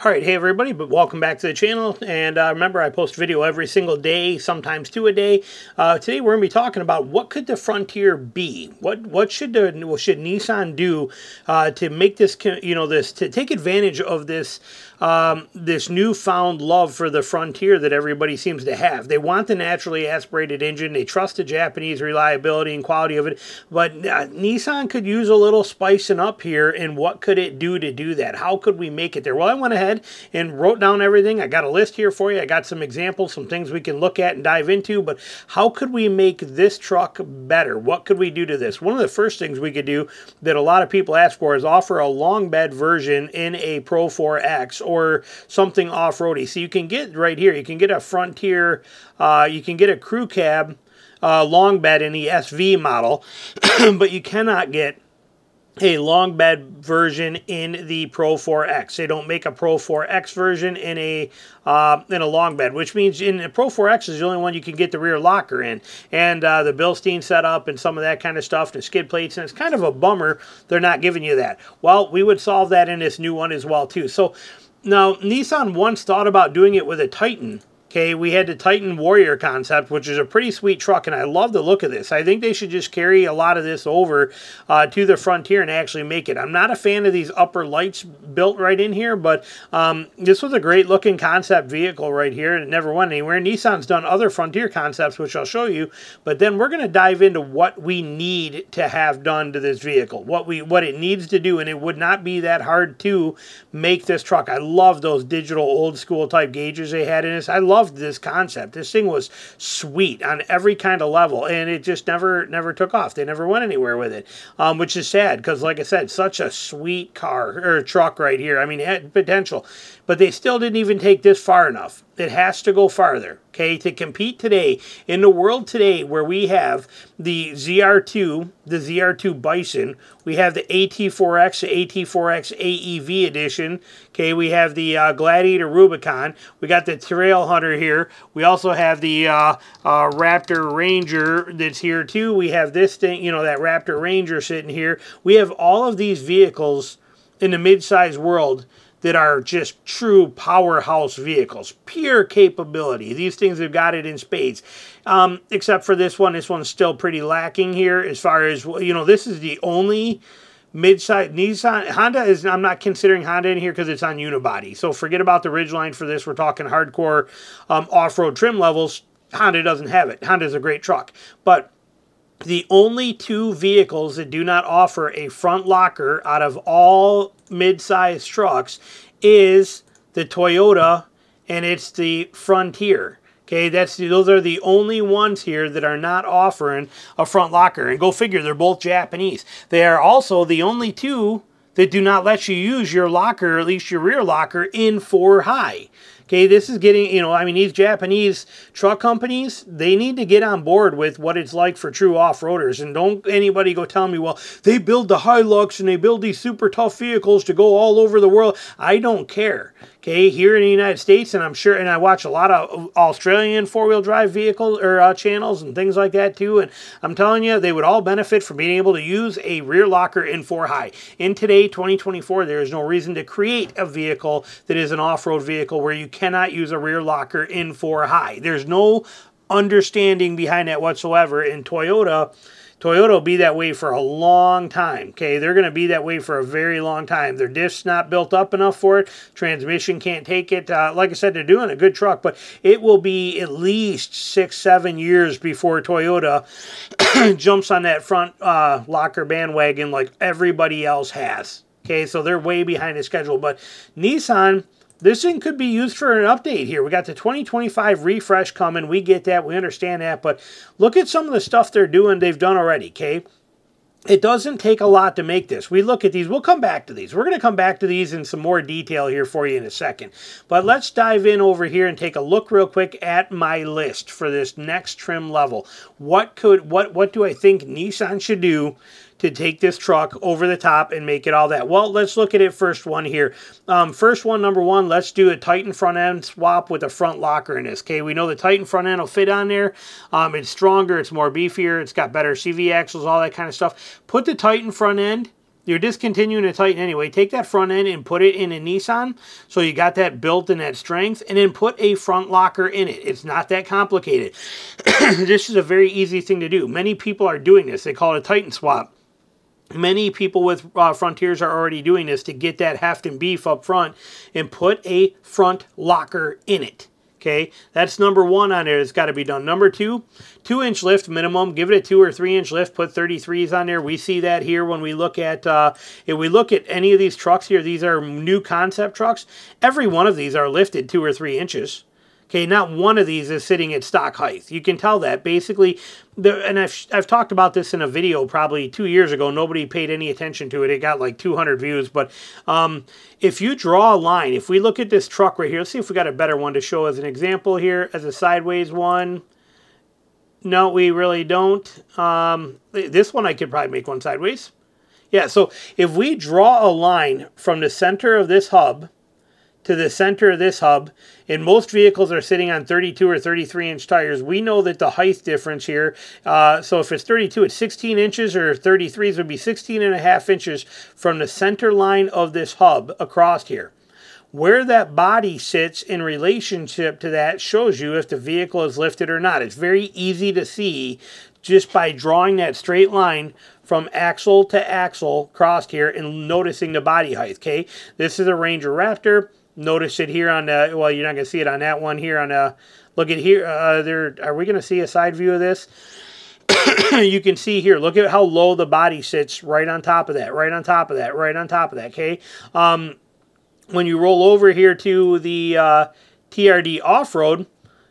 All right, hey everybody, but welcome back to the channel. And remember, I post video every single day, sometimes two a day. Today we're going to be talking about what could the Frontier be? What should Nissan do to make this, to take advantage of this this newfound love for the Frontier that everybody seems to have. They want the naturally aspirated engine. They trust the Japanese reliability and quality of it. But Nissan could use a little spicing up here. And what could it do to do that? How could we make it there? Well, I went ahead and wrote down everything. I got a list here for you. I got some examples, some things we can look at and dive into. But how could we make this truck better? What could we do to this? One of the first things we could do that a lot of people ask for is offer a long bed version in a Pro 4X or something off-roady. So you can get right here, you can get a Frontier, you can get a crew cab long bed in the SV model, but you cannot get a long bed version in the Pro 4X. They don't make a Pro 4X version in a long bed, which means in the Pro 4X is the only one you can get the rear locker in, and the Bilstein setup and some of that kind of stuff, the skid plates, and it's kind of a bummer they're not giving you that. Well, we would solve that in this new one as well too. So now Nissan once thought about doing it with a Titan. Okay, we had the Titan Warrior concept, which is a pretty sweet truck, and I love the look of this. I think they should just carry a lot of this over to the Frontier and actually make it. I'm not a fan of these upper lights built right in here, but this was a great-looking concept vehicle right here, and it never went anywhere. Nissan's done other Frontier concepts, which I'll show you, but then we're going to dive into what we need to have done to this vehicle, what it needs to do, and it would not be that hard to make this truck. I love those digital old-school type gauges they had in this. I love this concept. This thing was sweet on every kind of level, and it just never took off. They never went anywhere with it, which is sad because, like I said, such a sweet car or truck right here. I mean, it had potential, but they still didn't even take this far enough. It has to go farther, okay, to compete today in the world today where we have the ZR2 Bison, we have the AT4X, the AT4X AEV edition, okay, we have the Gladiator Rubicon, we got the Trail Hunter here, we also have the Raptor Ranger that's here too, we have this thing, that Raptor Ranger sitting here. We have all of these vehicles in the mid-size world that are just true powerhouse vehicles, pure capability. These things have got it in spades, except for this one. This one's still pretty lacking here as far as, this is the only mid-size Nissan. Honda is, I'm not considering Honda in here because it's on unibody. So forget about the Ridgeline for this. We're talking hardcore off-road trim levels. Honda doesn't have it. Honda's a great truck. But the only two vehicles that do not offer a front locker out of all mid-size trucks is the Toyota and it's the Frontier. Okay, those are the only ones here that are not offering a front locker. And go figure, they're both Japanese. They are also the only two that do not let you use your locker, or at least your rear locker, in 4 high. Okay, this is getting, I mean, these Japanese truck companies, they need to get on board with what it's like for true off-roaders. And don't anybody go tell me, well, they build the Hilux and they build these super tough vehicles to go all over the world. I don't care. Okay, here in the United States, and I'm sure, and I watch a lot of Australian four-wheel drive vehicle or channels and things like that too, and I'm telling you, they would all benefit from being able to use a rear locker in 4 high. In today, 2024, there is no reason to create a vehicle that is an off-road vehicle where you cannot use a rear locker in 4 high. There's no understanding behind that whatsoever, and Toyota will be that way for a long time, okay? They're going to be that way for a very long time. Their diff's not built up enough for it. Transmission can't take it. Like I said, they're doing a good truck, but it will be at least 6-7 years before Toyota jumps on that front locker bandwagon like everybody else has, okay? So they're way behind the schedule, but Nissan, this thing could be used for an update here. We got the 2025 refresh coming. We get that. We understand that. But look at some of the stuff they're doing, they've done already, okay? It doesn't take a lot to make this. We look at these. We'll come back to these. We're going to come back to these in some more detail here for you in a second. But let's dive in over here and take a look real quick at my list for this next trim level. What do I think Nissan should do to take this truck over the top and make it all that? Well, let's look at it first one here. First one, number one, let's do a Titan front end swap with a front locker in this. Okay, we know the Titan front end will fit on there. It's stronger, it's more beefier, it's got better CV axles, all that kind of stuff. Put the Titan front end you're discontinuing to tighten anyway. Take that front end and put it in a Nissan, so you got that built and that strength, and then put a front locker in it. It's not that complicated. This is a very easy thing to do. Many people are doing this. They call it a Titan swap. Many people with Frontiers are already doing this to get that heft and beef up front and put a front locker in it. Okay, that's number one on there. It's got to be done. Number two, 2-inch lift minimum. Give it a 2 or 3 inch lift. Put 33s on there. We see that here when we look at if we look at any of these trucks here. These are new concept trucks. Every one of these are lifted 2 or 3 inches. Okay, not one of these is sitting at stock height. You can tell that. Basically, and I've talked about this in a video probably 2 years ago. Nobody paid any attention to it. It got like 200 views. But if you draw a line, if we look at this truck right here, let's see if we got a better one to show as an example here, as a sideways one. No, we really don't. This one I could probably make one sideways. Yeah, so if we draw a line from the center of this hub to the center of this hub, and most vehicles are sitting on 32 or 33 inch tires, we know that the height difference here, so if it's 32, it's 16 inches, or 33s would be 16.5 inches from the center line of this hub across here. Where that body sits in relationship to that shows you if the vehicle is lifted or not. It's very easy to see just by drawing that straight line from axle to axle crossed here and noticing the body height, okay? This is a Ranger Raptor. Notice it here on the, well, you're not going to see it on that one here on the, look at here, are we going to see a side view of this? You can see here, look at how low the body sits right on top of that, right on top of that, right on top of that, okay? When you roll over here to the TRD off-road,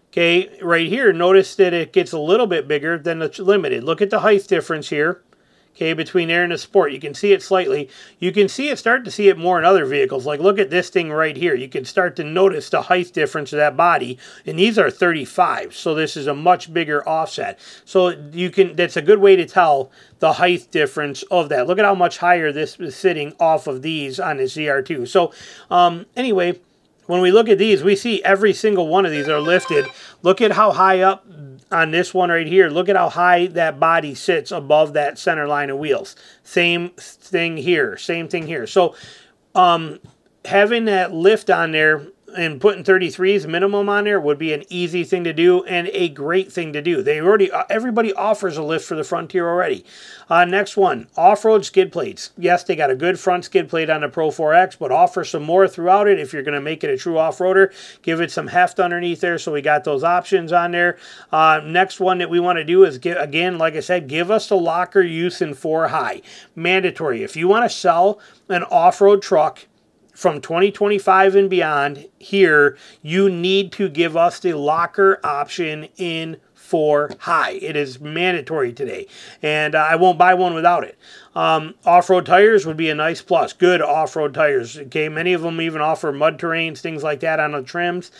okay, right here, notice that it gets a little bit bigger than the Limited. Look at the height difference here, okay, between there and the Sport. You can see it slightly. You can see it, start to see it more in other vehicles. Like, look at this thing right here. You can start to notice the height difference of that body, and these are 35, so this is a much bigger offset. So you can, that's a good way to tell the height difference of that. Look at how much higher this is sitting off of these on the ZR2. So anyway, when we look at these, we see every single one of these are lifted. Look at how high up on this one right here. Look at how high that body sits above that center line of wheels. Same thing here. Same thing here. So having that lift on there and putting 33s minimum on there would be an easy thing to do and a great thing to do. They already, everybody offers a lift for the Frontier already. Next one, off-road skid plates. Yes, they got a good front skid plate on the Pro 4X, but offer some more throughout it if you're going to make it a true off-roader. Give it some heft underneath there, so we got those options on there. Next one that we want to do is, again, like I said, give us the locker use in 4 high. Mandatory. If you want to sell an off-road truck from 2025 and beyond here, you need to give us the locker option in 4 high. It is mandatory today, and I won't buy one without it. Off-road tires would be a nice plus. Good off-road tires. Okay, many of them even offer mud terrains, things like that on the trims.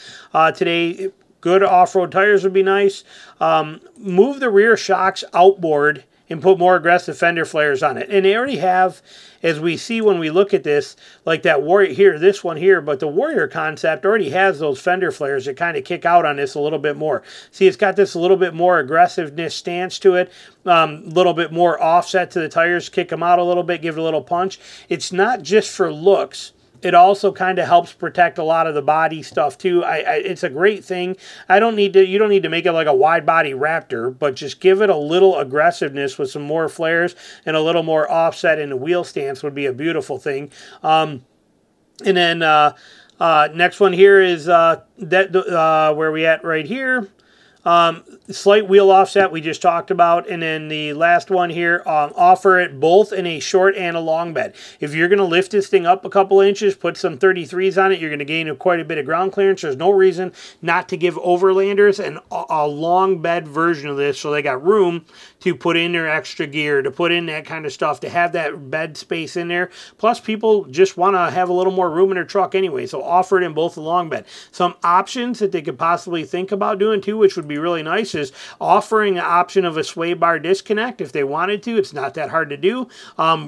Today, good off-road tires would be nice. Move the rear shocks outboard and put more aggressive fender flares on it. And they already have, as we see when we look at this, like that Warrior here, this one here, but the Warrior concept already has those fender flares that kind of kick out on this a little bit more. See, it's got this a little bit more aggressiveness stance to it, a little bit more offset to the tires, kick them out a little bit, give it a little punch. It's not just for looks. It also kind of helps protect a lot of the body stuff too. It's a great thing. You don't need to make it like a wide body Raptor, but just give it a little aggressiveness with some more flares and a little more offset in the wheel stance would be a beautiful thing. And then next one here is where we at right here. Slight wheel offset we just talked about, and then the last one here, offer it both in a short and a long bed. If you're going to lift this thing up a couple inches, put some 33s on it, you're going to gain quite a bit of ground clearance. There's no reason not to give overlanders a long bed version of this, so they got room to put in their extra gear, to put in that kind of stuff, to have that bed space in there. Plus, people just want to have a little more room in their truck anyway, so offer it in both the long bed. Some options that they could possibly think about doing too, which would be really nice, is offering the option of a sway bar disconnect if they wanted to. It's not that hard to do.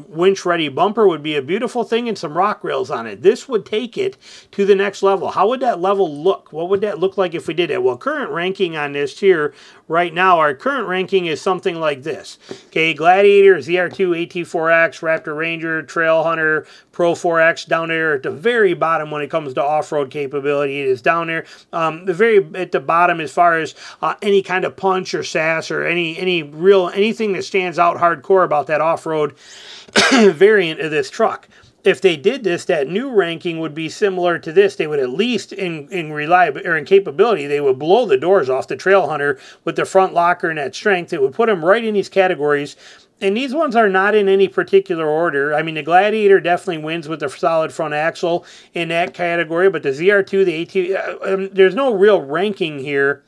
Winch ready bumper would be a beautiful thing, and some rock rails on it. This would take it to the next level. How would that level look? What would that look like if we did it? Well, current ranking on this here right now, our current ranking is something like this. Okay, Gladiator, ZR2, AT4X, Raptor Ranger, Trail Hunter, Pro 4X down there at the very bottom when it comes to off-road capability. It is down there. The very at the bottom as far as any kind of punch or sass or anything that stands out hardcore about that off-road variant of this truck. If they did this, that new ranking would be similar to this. They would at least in reliability or in capability, they would blow the doors off the Trail Hunter with the front locker and that strength. It would put them right in these categories. And these ones are not in any particular order. I mean, the Gladiator definitely wins with the solid front axle in that category, but the ZR2, the AT, there's no real ranking here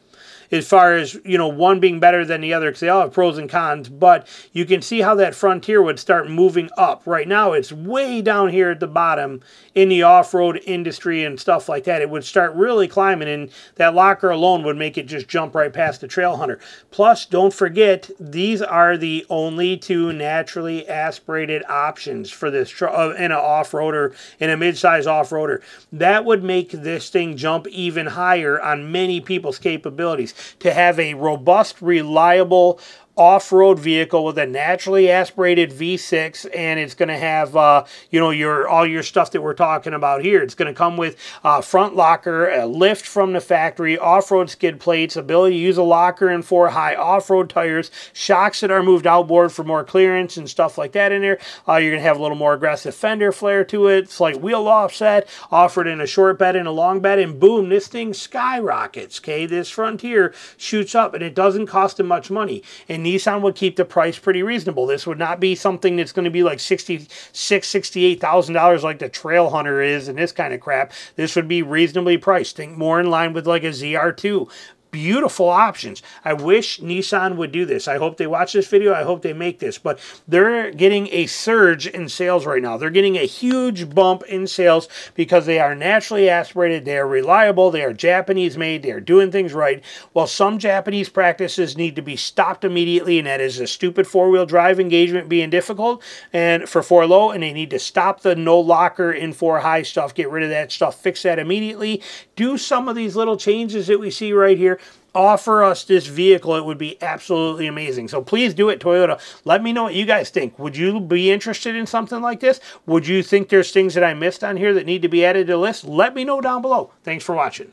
as far as, you know, one being better than the other, because they all have pros and cons, but you can see how that Frontier would start moving up. Right now, it's way down here at the bottom in the off-road industry and stuff like that. It would start really climbing, and that locker alone would make it just jump right past the Trail Hunter. Plus, don't forget, these are the only two naturally aspirated options for this in an off-roader, in a mid-size off-roader. That would make this thing jump even higher on many people's capabilities. To have a robust, reliable off-road vehicle with a naturally aspirated V6, and it's going to have you know, all your stuff that we're talking about here. It's going to come with front locker, a lift from the factory, off-road skid plates, ability to use a locker and 4 high off-road tires, shocks that are moved outboard for more clearance and stuff like that in there. You're going to have a little more aggressive fender flare to it, slight wheel offset, offered in a short bed and a long bed, and boom, this thing skyrockets. Okay, this Frontier shoots up, and it doesn't cost them much money. And Nissan would keep the price pretty reasonable. This would not be something that's going to be like $66,000, $68,000 like the Trail Hunter is and this kind of crap. This would be reasonably priced. Think more in line with like a ZR2. Beautiful options. I wish Nissan would do this. I hope they watch this video. I hope they make this. But they're getting a surge in sales right now. They're getting a huge bump in sales because they are naturally aspirated. They are reliable. They are Japanese made. They are doing things right. While some Japanese practices need to be stopped immediately, and that is a stupid four-wheel drive engagement being difficult and for 4 low, and they need to stop the no locker in 4 high stuff. Get rid of that stuff. Fix that immediately. Do some of these little changes that we see right here. Offer us this vehicle. It would be absolutely amazing. So please do it, Toyota. Let me know what you guys think. Would you be interested in something like this? Would you think there's things that I missed on here that need to be added to the list? Let me know down below. Thanks for watching.